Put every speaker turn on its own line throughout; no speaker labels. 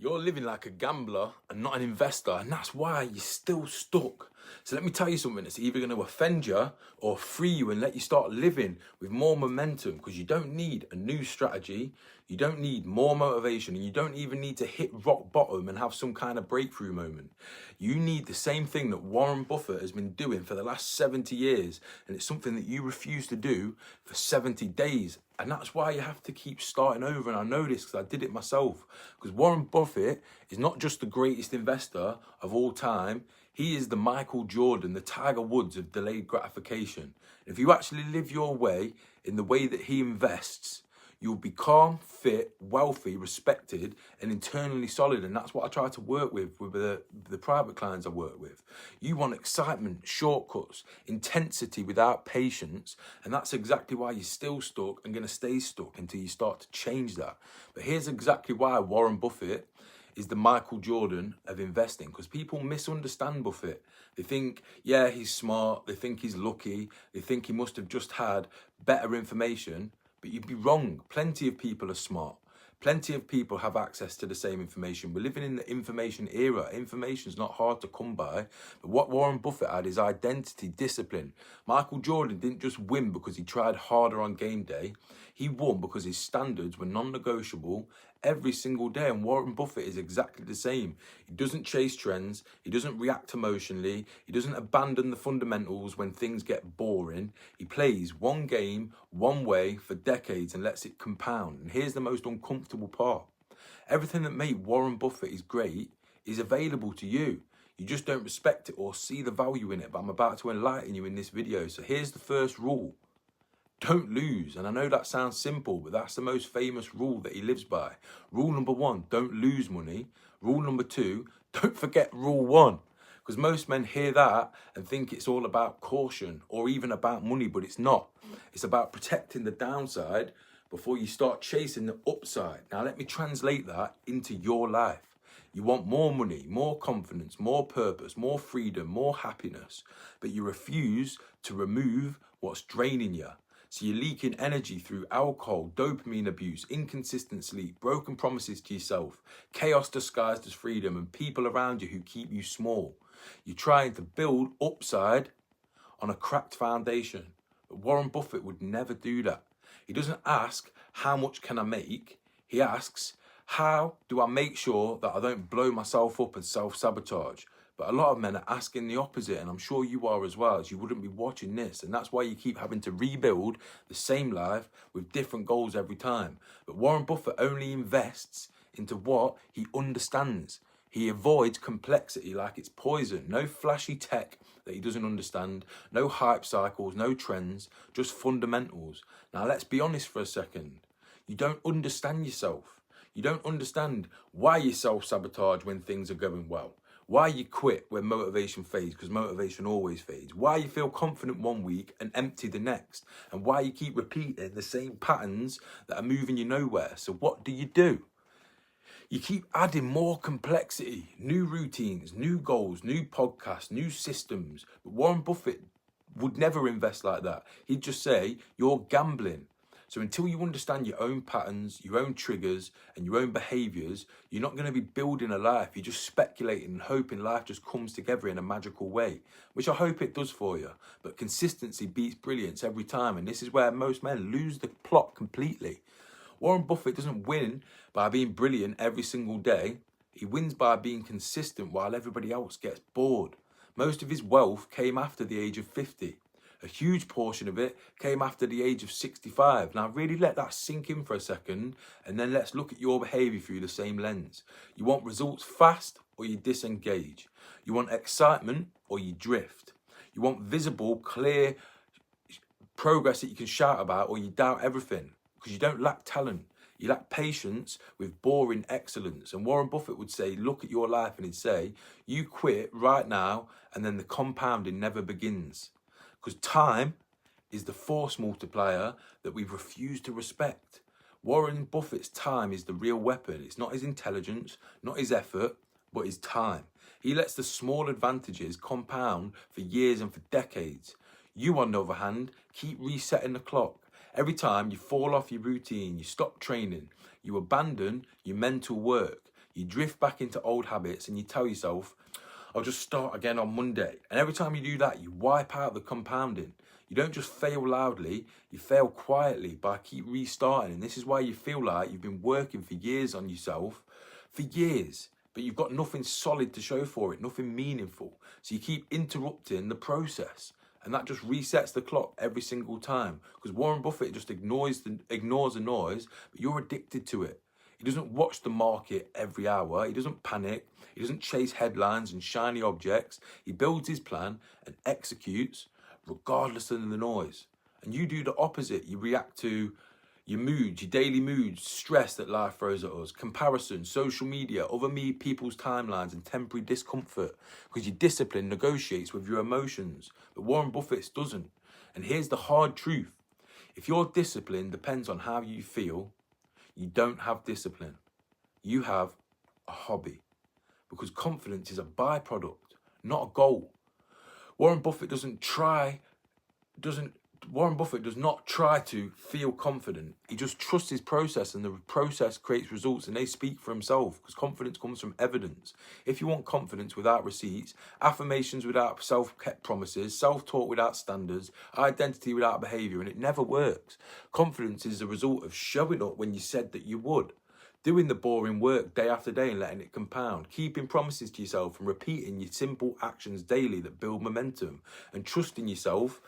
You're living like a gambler and not an investor, and that's why you're still stuck. So let me tell you something that's either going to offend you or free you and let you start living with more momentum, because you don't need a new strategy, you don't need more motivation, and you don't even need to hit rock bottom and have some kind of breakthrough moment. You need the same thing that Warren Buffett has been doing for the last 70 years, and it's something that you refuse to do for 70 days. And that's why you have to keep starting over. And I know this because I did it myself. Because Warren Buffett is not just the greatest investor of all time. He is the Michael Jordan, the Tiger Woods of delayed gratification. And if you actually live your way in the way that he invests, you'll be calm, fit, wealthy, respected, and internally solid. And that's what I try to work with the private clients I work with. You want excitement, shortcuts, intensity without patience. And that's exactly why you're still stuck and going to stay stuck until you start to change that. But here's exactly why Warren Buffett is the Michael Jordan of investing, because people misunderstand Buffett. They think, yeah, he's smart. They think he's lucky. They think he must have just had better information. But you'd be wrong. Plenty of people are smart. Plenty of people have access to the same information. We're living in the information era. Information's not hard to come by. But what Warren Buffett had is identity, discipline. Michael Jordan didn't just win because he tried harder on game day. He won because his standards were non-negotiable every single day. And Warren Buffett is exactly the same. He doesn't chase trends. He doesn't react emotionally. He doesn't abandon the fundamentals when things get boring. He plays one game, one way for decades and lets it compound. And here's the most uncomfortable part. Everything that made Warren Buffett is great is available to you. You just don't respect it or see the value in it. But I'm about to enlighten you in this video. So here's the first rule. Don't lose. And I know that sounds simple, but that's the most famous rule that he lives by. Rule number 1, don't lose money. Rule number 2, don't forget rule 1. Because most men hear that and think it's all about caution or even about money, but it's not. It's about protecting the downside before you start chasing the upside. Now, let me translate that into your life. You want more money, more confidence, more purpose, more freedom, more happiness, but you refuse to remove what's draining you. So you're leaking energy through alcohol, dopamine abuse, inconsistent sleep, broken promises to yourself, chaos disguised as freedom, and people around you who keep you small. You're trying to build upside on a cracked foundation. But Warren Buffett would never do that. He doesn't ask, how much can I make? He asks, how do I make sure that I don't blow myself up and self-sabotage? But a lot of men are asking the opposite, and I'm sure you are as well, as you wouldn't be watching this. And that's why you keep having to rebuild the same life with different goals every time. But Warren Buffett only invests into what he understands. He avoids complexity like it's poison. No flashy tech that he doesn't understand, no hype cycles, no trends, just fundamentals. Now let's be honest for a second. You don't understand yourself. You don't understand why you self-sabotage when things are going well. Why you quit when motivation fades, because motivation always fades. Why you feel confident one week and empty the next. And why you keep repeating the same patterns that are moving you nowhere. So what do? You keep adding more complexity, new routines, new goals, new podcasts, new systems. But Warren Buffett would never invest like that. He'd just say, you're gambling. So until you understand your own patterns, your own triggers, and your own behaviours, you're not going to be building a life. You're just speculating and hoping life just comes together in a magical way, which I hope it does for you. But consistency beats brilliance every time, and this is where most men lose the plot completely. Warren Buffett doesn't win by being brilliant every single day. He wins by being consistent while everybody else gets bored. Most of his wealth came after the age of 50. A huge portion of it came after the age of 65. Now really let that sink in for a second, and then let's look at your behaviour through the same lens. You want results fast or you disengage. You want excitement or you drift. You want visible, clear progress that you can shout about, or you doubt everything. Because you don't lack talent. You lack patience with boring excellence. And Warren Buffett would say, look at your life, and he'd say, you quit right now and then the compounding never begins. Because time is the force multiplier that we refuse to respect. Warren Buffett's time is the real weapon. It's not his intelligence, not his effort, but his time. He lets the small advantages compound for years and for decades. You, on the other hand, keep resetting the clock. Every time you fall off your routine, you stop training, you abandon your mental work, You drift back into old habits and you tell yourself, I'll just start again on Monday. And every time you do that, you wipe out the compounding. You don't just fail loudly, you fail quietly by keep restarting. And this is why you feel like you've been working for years on yourself, for years, but you've got nothing solid to show for it, nothing meaningful. So you keep interrupting the process. And that just resets the clock every single time. Because Warren Buffett just ignores the noise, but you're addicted to it. He doesn't watch the market every hour. He doesn't panic. He doesn't chase headlines and shiny objects. He builds his plan and executes regardless of the noise. And you do the opposite. You react to your moods, your daily moods, stress that life throws at us, comparison, social media, other people's timelines, and temporary discomfort. Because your discipline negotiates with your emotions. But Warren Buffett's doesn't. And here's the hard truth. If your discipline depends on how you feel, you don't have discipline. You have a hobby. Because confidence is a byproduct, not a goal. Warren Buffett does not try to feel confident. He just trusts his process, and the process creates results, and they speak for himself, because confidence comes from evidence. If you want confidence without receipts, affirmations without self-kept promises, self-talk without standards, identity without behavior, and it never works. Confidence is the result of showing up when you said that you would. Doing the boring work day after day and letting it compound. Keeping promises to yourself and repeating your simple actions daily that build momentum. And trusting yourself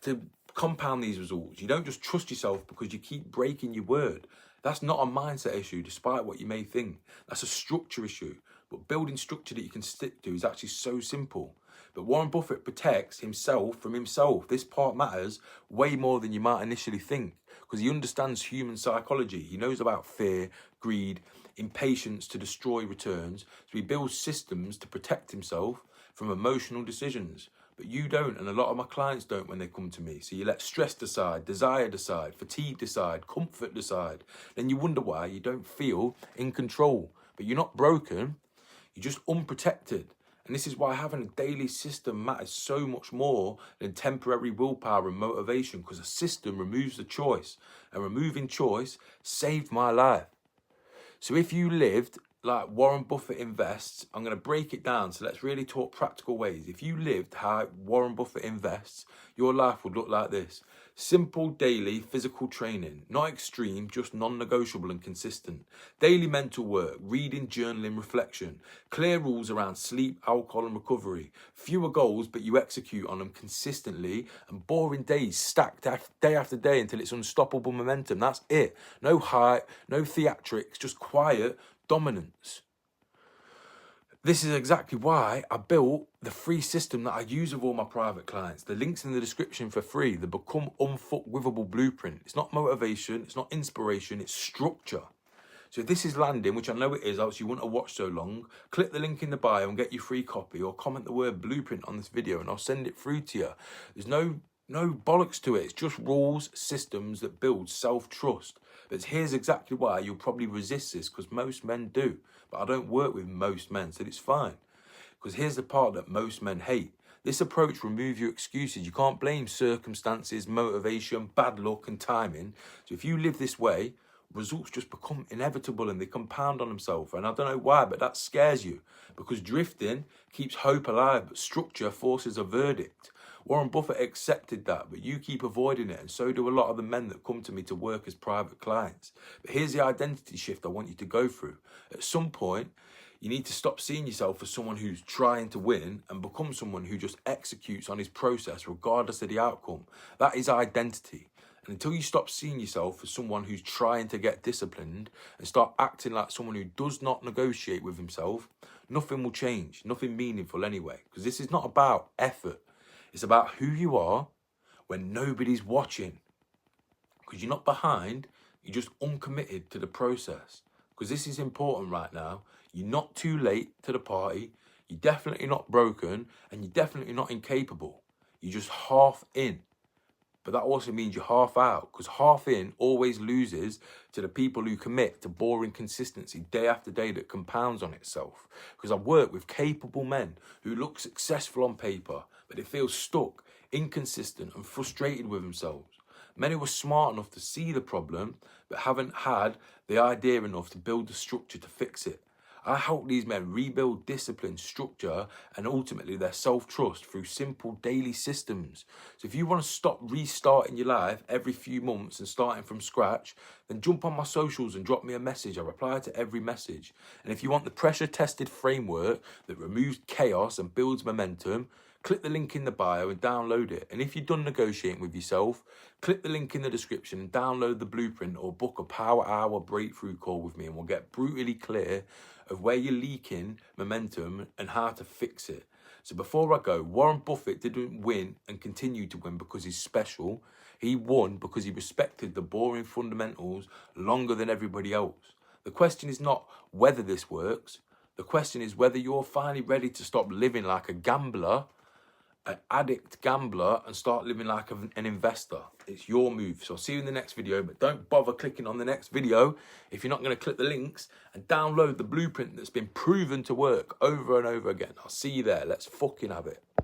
to compound these results. You don't just trust yourself because you keep breaking your word. That's not a mindset issue, despite what you may think. That's a structure issue. But building structure that you can stick to is actually so simple. But Warren Buffett protects himself from himself. This part matters way more than you might initially think, because he understands human psychology. He knows about fear, greed, impatience to destroy returns. So he builds systems to protect himself from emotional decisions. But you don't, and a lot of my clients don't when they come to me. So you let stress decide, desire decide, fatigue decide, comfort decide. Then you wonder why you don't feel in control. But you're not broken, you're just unprotected. And this is why having a daily system matters so much more than temporary willpower and motivation, because a system removes the choice. And removing choice saved my life. So if you lived like Warren Buffett invests, I'm going to break it down. So let's really talk practical ways. If you lived how Warren Buffett invests, your life would look like this. Simple daily physical training, not extreme, just non-negotiable and consistent. Daily mental work, reading, journaling, reflection. Clear rules around sleep, alcohol and recovery. Fewer goals, but you execute on them consistently. And boring days stacked day after day until it's unstoppable momentum. That's it. No hype, no theatrics, just quiet dominance. This is exactly why I built the free system that I use with all my private clients. The link's in the description for free. The Become Unfuckwithable Blueprint. It's not motivation, it's not inspiration, it's structure. So if this is landing, which I know it is, else you wouldn't have watched so long, click the link in the bio and get your free copy, or comment the word blueprint on this video and I'll send it through to you. There's no bollocks to it. It's just rules, systems that build self-trust. But here's exactly why you'll probably resist this, because most men do. But I don't work with most men, so it's fine. Because here's the part that most men hate. This approach removes your excuses. You can't blame circumstances, motivation, bad luck and timing. So if you live this way, results just become inevitable and they compound on themselves. And I don't know why, but that scares you. Because drifting keeps hope alive, but structure forces a verdict. Warren Buffett accepted that, but you keep avoiding it, and so do a lot of the men that come to me to work as private clients. But here's the identity shift I want you to go through. At some point, you need to stop seeing yourself as someone who's trying to win and become someone who just executes on his process regardless of the outcome. That is identity. And until you stop seeing yourself as someone who's trying to get disciplined and start acting like someone who does not negotiate with himself, nothing will change, nothing meaningful anyway. Because this is not about effort. It's about who you are when nobody's watching. Because you're not behind, you're just uncommitted to the process. Because this is important right now. You're not too late to the party. You're definitely not broken. And you're definitely not incapable. You're just half in. But that also means you're half out. Because half in always loses to the people who commit to boring consistency day after day that compounds on itself. Because I've worked with capable men who look successful on paper, but they feel stuck, inconsistent and frustrated with themselves. Men who were smart enough to see the problem, but haven't had the idea enough to build the structure to fix it. I help these men rebuild discipline, structure, and ultimately their self-trust through simple daily systems. So if you want to stop restarting your life every few months and starting from scratch, then jump on my socials and drop me a message. I reply to every message. And if you want the pressure-tested framework that removes chaos and builds momentum, click the link in the bio and download it. And if you're done negotiating with yourself, click the link in the description and download the blueprint or book a power hour breakthrough call with me, and we'll get brutally clear of where you're leaking momentum and how to fix it. So before I go, Warren Buffett didn't win and continue to win because he's special. He won because he respected the boring fundamentals longer than everybody else. The question is not whether this works. The question is whether you're finally ready to stop living like a gambler, an addict gambler, and start living like an investor. It's your move. So I'll see you in the next video, but don't bother clicking on the next video if you're not going to click the links and download the blueprint that's been proven to work over and over again. I'll see you there. Let's fucking have it.